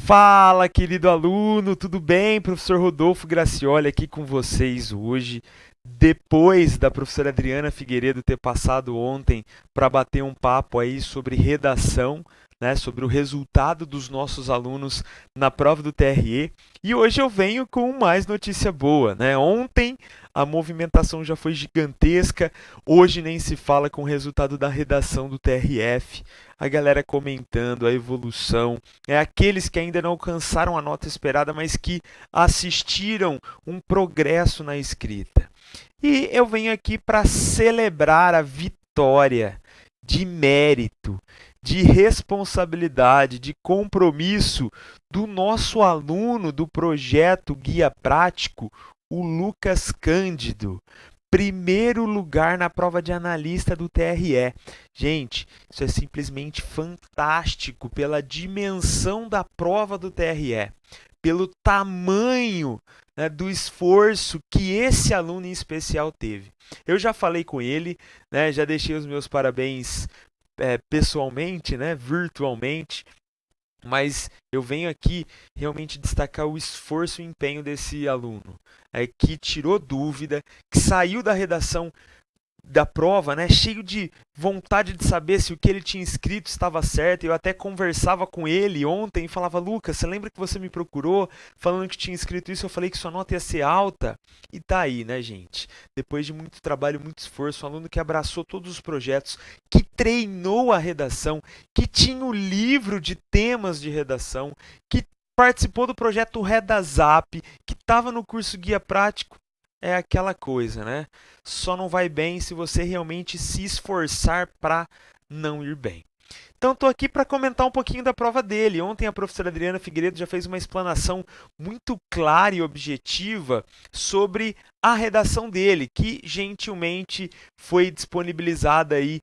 Fala, querido aluno, tudo bem? Professor Rodolfo Gracioli aqui com vocês hoje. Depois da professora Adriana Figueiredo ter passado ontem para bater um papo aí sobre redação, né, sobre o resultado dos nossos alunos na prova do TRE. E hoje eu venho com mais notícia boa, né? Ontem a movimentação já foi gigantesca, hoje nem se fala com o resultado da redação do TRF. A galera comentando a evolução, aqueles que ainda não alcançaram a nota esperada, mas que assistiram um progresso na escrita. E eu venho aqui para celebrar a vitória de mérito, de responsabilidade, de compromisso do nosso aluno do projeto Guia Prático, o Lucas Cândido. Primeiro lugar na prova de analista do TRE. Gente, isso é simplesmente fantástico pela dimensão da prova do TRE, pelo tamanho, né, do esforço que esse aluno em especial teve. Eu já falei com ele, né, já deixei os meus parabéns pessoalmente, né, virtualmente, mas eu venho aqui realmente destacar o esforço e empenho desse aluno, que tirou dúvida, que saiu da redação da prova, né, cheio de vontade de saber se o que ele tinha escrito estava certo. Eu até conversava com ele ontem e falava: Lucas, você lembra que você me procurou falando que tinha escrito isso? Eu falei que sua nota ia ser alta. E tá aí, né, gente? Depois de muito trabalho, muito esforço, um aluno que abraçou todos os projetos, que treinou a redação, que tinha o livro de temas de redação, que participou do projeto Redazap, que estava no curso Guia Prático. É aquela coisa, né? Só não vai bem se você realmente se esforçar para não ir bem. Então, estou aqui para comentar um pouquinho da prova dele. Ontem a professora Adriana Figueiredo já fez uma explanação muito clara e objetiva sobre a redação dele, que gentilmente foi disponibilizada aí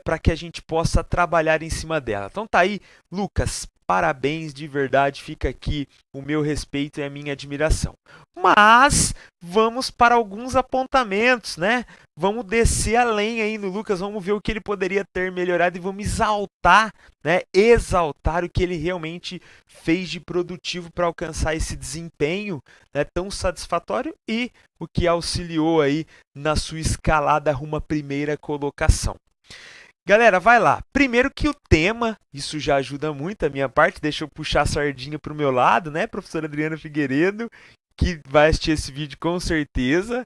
para que a gente possa trabalhar em cima dela. Então tá aí, Lucas, parabéns de verdade, fica aqui o meu respeito e a minha admiração. Mas vamos para alguns apontamentos, né? Vamos descer além aí no Lucas, vamos ver o que ele poderia ter melhorado e vamos exaltar, né? Exaltar o que ele realmente fez de produtivo para alcançar esse desempenho, né, tão satisfatório e o que auxiliou aí na sua escalada rumo à primeira colocação. Galera, vai lá. Primeiro que o tema, isso já ajuda muito a minha parte, deixa eu puxar a sardinha para o meu lado, né, professora Adriana Figueiredo, que vai assistir esse vídeo com certeza.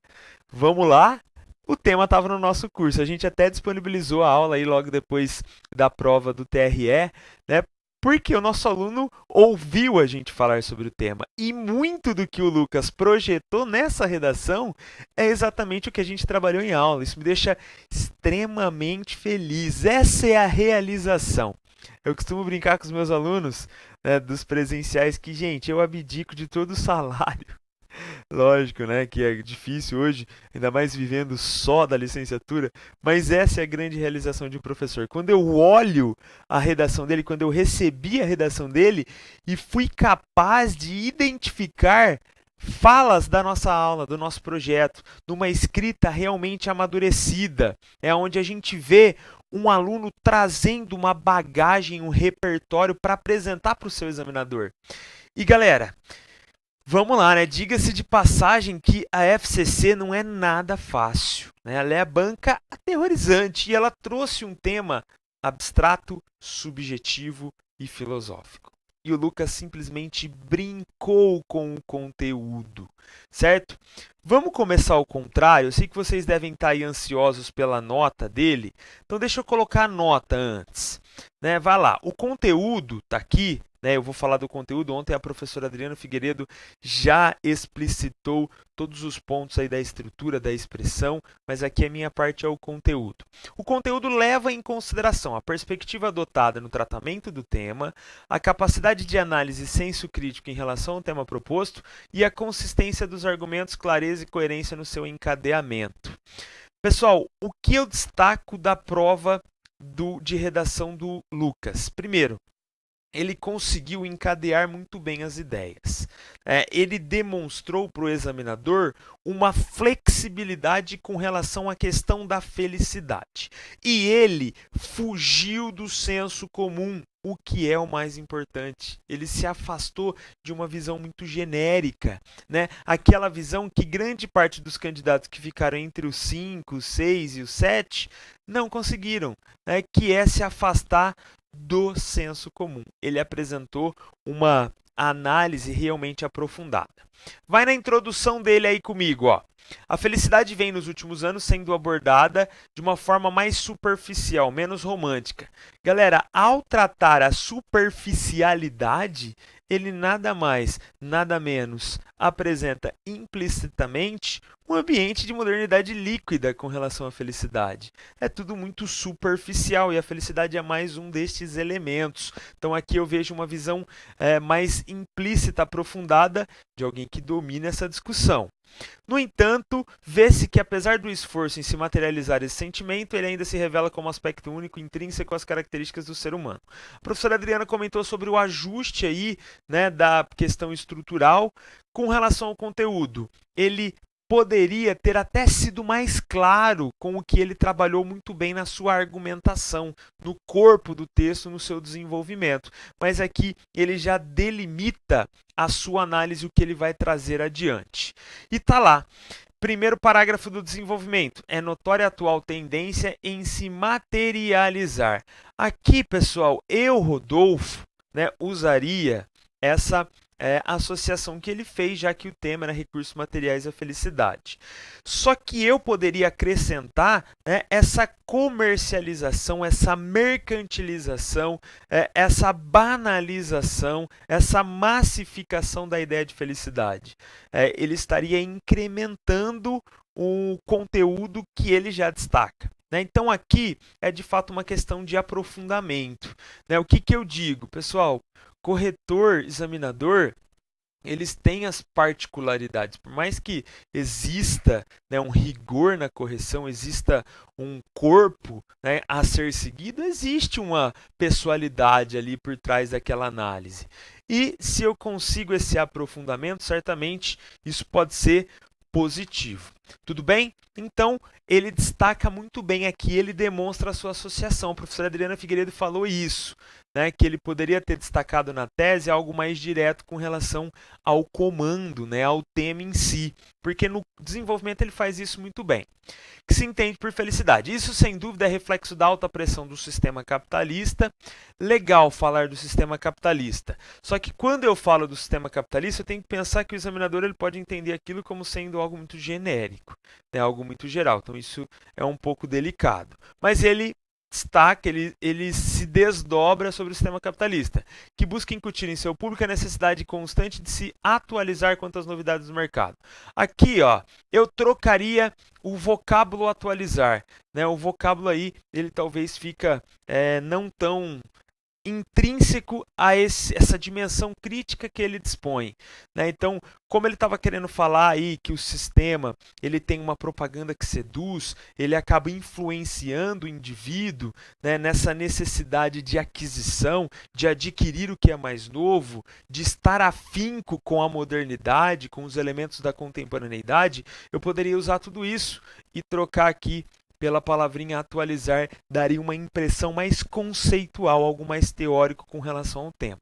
Vamos lá. O tema estava no nosso curso, a gente até disponibilizou a aula aí logo depois da prova do TRE, né? Porque o nosso aluno ouviu a gente falar sobre o tema. E muito do que o Lucas projetou nessa redação é exatamente o que a gente trabalhou em aula. Isso me deixa extremamente feliz. Essa é a realização. Eu costumo brincar com os meus alunos, né, dos presenciais que, gente, eu abdico de todo o salário. Lógico, né, que é difícil hoje, ainda mais vivendo só da licenciatura, mas essa é a grande realização de um professor. Quando eu olho a redação dele, quando eu recebi a redação dele e fui capaz de identificar falas da nossa aula, do nosso projeto, numa escrita realmente amadurecida, é onde a gente vê um aluno trazendo uma bagagem, um repertório para apresentar para o seu examinador. E galera, vamos lá, né? Diga-se de passagem que a FCC não é nada fácil, né? Ela é a banca aterrorizante e ela trouxe um tema abstrato, subjetivo e filosófico. E o Lucas simplesmente brincou com o conteúdo, certo? Vamos começar ao contrário. Eu sei que vocês devem estar aí ansiosos pela nota dele, então deixa eu colocar a nota antes, né? Vai lá, o conteúdo está aqui. Eu vou falar do conteúdo. Ontem a professora Adriana Figueiredo já explicitou todos os pontos aí da estrutura, da expressão, mas aqui a minha parte é o conteúdo. O conteúdo leva em consideração a perspectiva adotada no tratamento do tema, a capacidade de análise e senso crítico em relação ao tema proposto e a consistência dos argumentos, clareza e coerência no seu encadeamento. Pessoal, o que eu destaco da prova de redação do Lucas? Primeiro, ele conseguiu encadear muito bem as ideias. Ele demonstrou para o examinador uma flexibilidade com relação à questão da felicidade. E ele fugiu do senso comum. o que é o mais importante. Ele se afastou de uma visão muito genérica, né? Aquela visão que grande parte dos candidatos que ficaram entre os 5, os 6 e os 7 não conseguiram, né? Que é se afastar do senso comum. Ele apresentou uma análise realmente aprofundada. Vai na introdução dele aí comigo, ó. A felicidade vem nos últimos anos sendo abordada de uma forma mais superficial, menos romântica. Galera, ao tratar a superficialidade, ele nada mais, nada menos apresenta implicitamente um ambiente de modernidade líquida com relação à felicidade. É tudo muito superficial e a felicidade é mais um destes elementos. Então aqui eu vejo uma visão mais implícita, aprofundada de alguém que domina essa discussão. No entanto, vê-se que apesar do esforço em se materializar esse sentimento, ele ainda se revela como aspecto único intrínseco às características do ser humano. A professora Adriana comentou sobre o ajuste aí, né, da questão estrutural com relação ao conteúdo. Ele poderia ter até sido mais claro com o que ele trabalhou muito bem na sua argumentação, no corpo do texto, no seu desenvolvimento. Mas aqui ele já delimita a sua análise, o que ele vai trazer adiante. E tá lá. Primeiro parágrafo do desenvolvimento. É notória a atual tendência em se materializar. Aqui, pessoal, eu, Rodolfo, né, usaria essa associação que ele fez, já que o tema era recursos materiais e a felicidade. Só que eu poderia acrescentar, né, essa comercialização, essa mercantilização, essa banalização, essa massificação da ideia de felicidade. Ele estaria incrementando o conteúdo que ele já destaca. Então, aqui é de fato uma questão de aprofundamento. O que eu digo? Pessoal, corretor, examinador, eles têm as particularidades. Por mais que exista, né, um rigor na correção, exista um corpo, né, a ser seguido, existe uma pessoalidade ali por trás daquela análise. E se eu consigo esse aprofundamento, certamente isso pode ser positivo. Tudo bem? Então, ele destaca muito bem aqui, ele demonstra a sua associação. A professora Adriana Figueiredo falou isso, né, que ele poderia ter destacado na tese algo mais direto com relação ao comando, né, ao tema em si, porque no desenvolvimento ele faz isso muito bem. Que se entende por felicidade. Isso, sem dúvida, é reflexo da alta pressão do sistema capitalista. Legal falar do sistema capitalista. Só que quando eu falo do sistema capitalista, eu tenho que pensar que o examinador ele pode entender aquilo como sendo algo muito genérico, né, algo muito geral. Então, isso é um pouco delicado. Mas ele destaca, ele se desdobra sobre o sistema capitalista, que busca incutir em seu público a necessidade constante de se atualizar quanto às novidades do mercado. Aqui, ó, eu trocaria o vocábulo atualizar, né? O vocábulo aí, ele talvez fica não tão intrínseco a essa dimensão crítica que ele dispõe, né? Então, como ele estava querendo falar aí que o sistema ele tem uma propaganda que seduz, ele acaba influenciando o indivíduo, né, nessa necessidade de aquisição, de adquirir o que é mais novo, de estar afinco com a modernidade, com os elementos da contemporaneidade, eu poderia usar tudo isso e trocar aqui pela palavrinha atualizar, daria uma impressão mais conceitual, algo mais teórico com relação ao tema.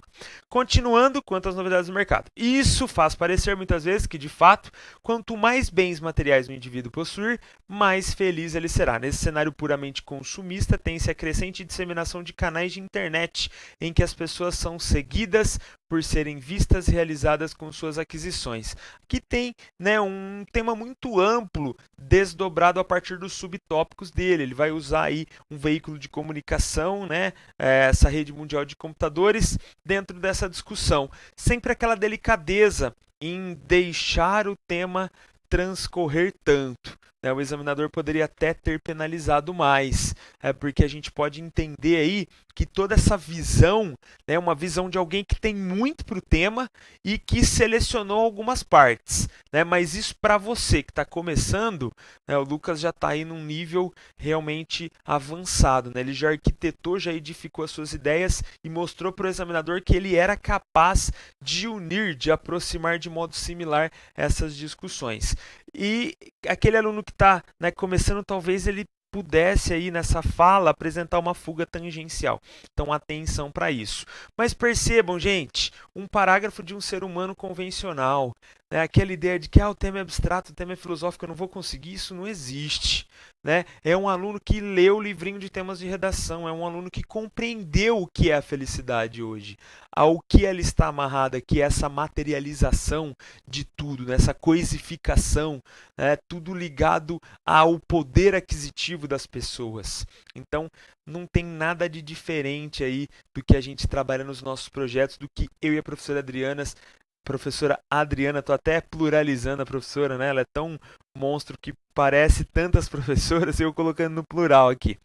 Continuando, quanto às novidades do mercado. Isso faz parecer muitas vezes que, de fato, quanto mais bens materiais o indivíduo possuir, mais feliz ele será. Nesse cenário puramente consumista, tem-se a crescente disseminação de canais de internet, em que as pessoas são seguidas por serem vistas e realizadas com suas aquisições. Aqui tem, né, um tema muito amplo, desdobrado a partir dos subtópicos dele. Ele vai usar aí um veículo de comunicação, né, essa rede mundial de computadores, dentro dessa discussão. Sempre aquela delicadeza em deixar o tema transcorrer tanto. O examinador poderia até ter penalizado mais, porque a gente pode entender aí que toda essa visão é uma visão de alguém que tem muito para o tema e que selecionou algumas partes, né? Mas isso para você que está começando, né, o Lucas já está aí num nível realmente avançado, né? Ele já arquitetou, já edificou as suas ideias e mostrou para o examinador que ele era capaz de unir, de aproximar de modo similar essas discussões. E aquele aluno que está, né, começando, talvez ele pudesse aí nessa fala apresentar uma fuga tangencial. Então atenção para isso. Mas percebam, gente, um parágrafo de um ser humano convencional, né? Aquela ideia de que o tema é abstrato, o tema é filosófico, eu não vou conseguir, isso não existe. Né? É um aluno que leu o livrinho de temas de redação, é um aluno que compreendeu o que é a felicidade hoje, ao que ela está amarrada, que é essa materialização de tudo, né? Essa coisificação, né? Tudo ligado ao poder aquisitivo das pessoas. Então, não tem nada de diferente aí do que a gente trabalha nos nossos projetos, do que eu e a professora Adriana, estou até pluralizando a professora, né? Ela é tão monstro que parece tantas professoras, eu colocando no plural aqui.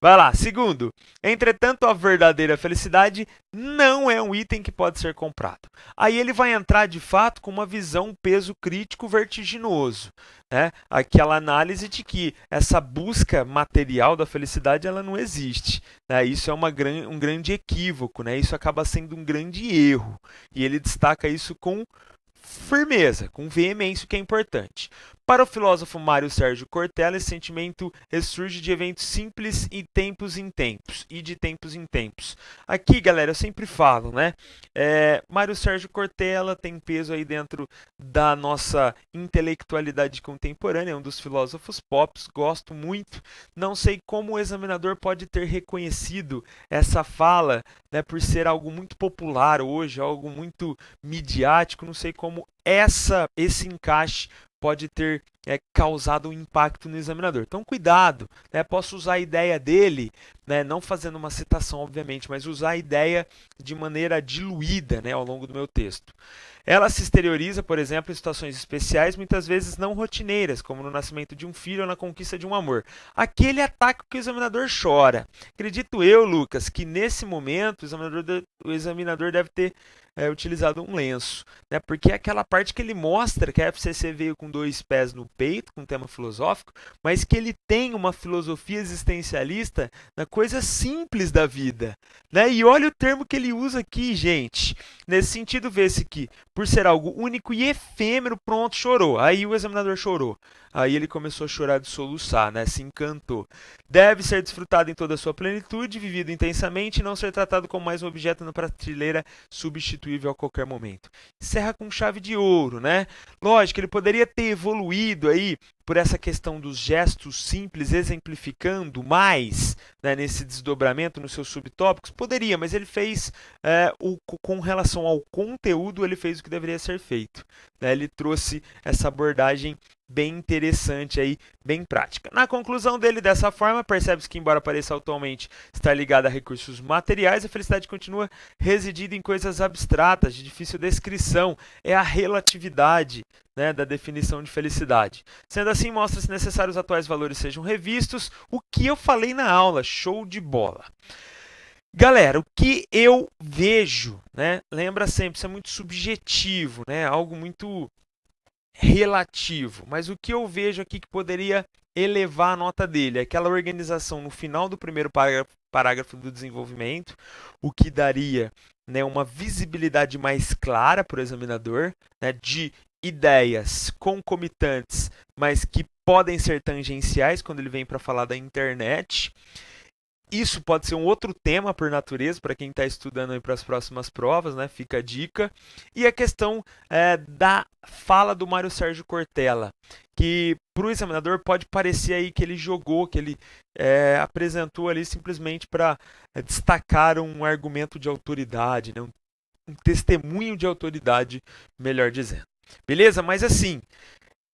Vai lá, segundo. Entretanto, a verdadeira felicidade não é um item que pode ser comprado. Aí ele vai entrar, de fato, com uma visão peso crítico vertiginoso. Né? Aquela análise de que essa busca material da felicidade ela não existe. Né? Isso é um grande equívoco, né? Isso acaba sendo um grande erro. E ele destaca isso com firmeza, com veemência, o que é importante. Para o filósofo Mário Sérgio Cortella, esse sentimento surge de eventos simples e tempos em tempos, e de tempos em tempos. Aqui, galera, eu sempre falo, né? Mário Sérgio Cortella tem peso aí dentro da nossa intelectualidade contemporânea, é um dos filósofos pop, gosto muito. Não sei como o examinador pode ter reconhecido essa fala, né, por ser algo muito popular hoje, algo muito midiático, não sei como esse encaixe pode ter causado um impacto no examinador. Então, cuidado, né? Posso usar a ideia dele, né? Não fazendo uma citação, obviamente, mas usar a ideia de maneira diluída, né? Ao longo do meu texto. Ela se exterioriza, por exemplo, em situações especiais, muitas vezes não rotineiras, como no nascimento de um filho ou na conquista de um amor. Aquele ataque que o examinador chora. Acredito eu, Lucas, que nesse momento o examinador deve ter utilizado um lenço, né? Porque é aquela parte que ele mostra que a FCC veio com 2 pés no peito, com um tema filosófico, mas que ele tem uma filosofia existencialista na coisa simples da vida, né? E olha o termo que ele usa aqui, gente. Nesse sentido, vê-se que, por ser algo único e efêmero, pronto, chorou. Aí o examinador chorou. Aí ele começou a chorar de soluçar, né? Se encantou. Deve ser desfrutado em toda a sua plenitude, vivido intensamente e não ser tratado como mais um objeto na prateleira substituível a qualquer momento. Encerra com chave de ouro, né? Lógico, ele poderia ter evoluído aí por essa questão dos gestos simples, exemplificando mais, né, nesse desdobramento nos seus subtópicos? Poderia, mas ele fez, com relação ao conteúdo, ele fez o que deveria ser feito. Né? Ele trouxe essa abordagem bem interessante aí, bem prática. Na conclusão dele, dessa forma, percebe-se que, embora pareça atualmente estar ligada a recursos materiais, a felicidade continua residindo em coisas abstratas, de difícil descrição. É a relatividade, né, da definição de felicidade. Sendo assim, mostra-se necessário os atuais valores sejam revistos. O que eu falei na aula, show de bola. Galera, o que eu vejo, né, lembra sempre, isso é muito subjetivo, né, algo muito relativo, mas o que eu vejo aqui que poderia elevar a nota dele é aquela organização no final do primeiro parágrafo do desenvolvimento, o que daria, né, uma visibilidade mais clara para o examinador, né, de ideias concomitantes, mas que podem ser tangenciais quando ele vem para falar da internet. Isso pode ser um outro tema por natureza para quem está estudando para as próximas provas, né? Fica a dica. E a questão da fala do Mário Sérgio Cortella, que para o examinador pode parecer aí que ele jogou, que ele apresentou ali simplesmente para destacar um argumento de autoridade, né? Um testemunho de autoridade, melhor dizendo. Beleza? Mas assim,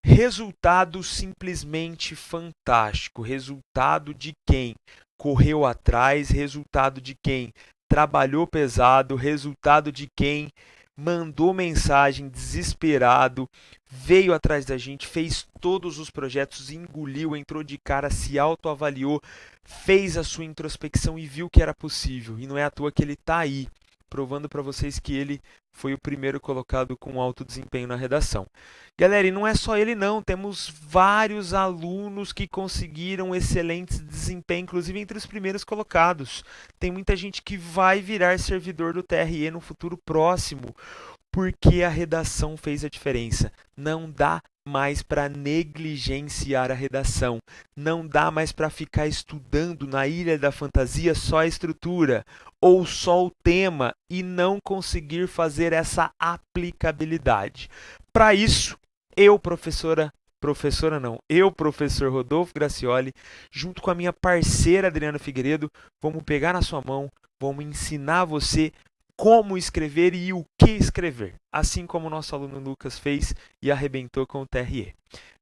resultado simplesmente fantástico. Resultado de quem correu atrás, resultado de quem trabalhou pesado, resultado de quem mandou mensagem desesperado, veio atrás da gente, fez todos os projetos, engoliu, entrou de cara, se autoavaliou, fez a sua introspecção e viu que era possível. E não é à toa que ele está aí, provando para vocês que ele foi o primeiro colocado com alto desempenho na redação. Galera, e não é só ele não, temos vários alunos que conseguiram excelentes desempenho, inclusive entre os primeiros colocados. Tem muita gente que vai virar servidor do TRE no futuro próximo, porque a redação fez a diferença. Não dá mais para negligenciar a redação. Não dá mais para ficar estudando na Ilha da Fantasia só a estrutura ou só o tema e não conseguir fazer essa aplicabilidade. Para isso, eu, professor Rodolfo Gracioli, junto com a minha parceira Adriana Figueiredo, vamos pegar na sua mão, vamos ensinar você como escrever e o que escrever, assim como o nosso aluno Lucas fez e arrebentou com o TRE.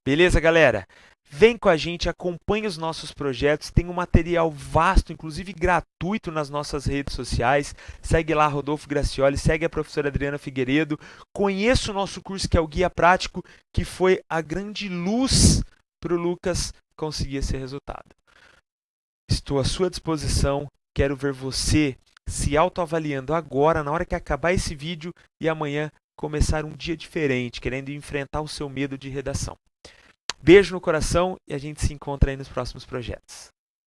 Beleza, galera? Vem com a gente, acompanhe os nossos projetos, tem um material vasto, inclusive gratuito nas nossas redes sociais. Segue lá, Rodolfo Gracioli, segue a professora Adriana Figueiredo, conheça o nosso curso que é o Guia Prático, que foi a grande luz para o Lucas conseguir esse resultado. Estou à sua disposição, quero ver você se autoavaliando agora, na hora que acabar esse vídeo e amanhã começar um dia diferente, querendo enfrentar o seu medo de redação. Beijo no coração e a gente se encontra aí nos próximos projetos.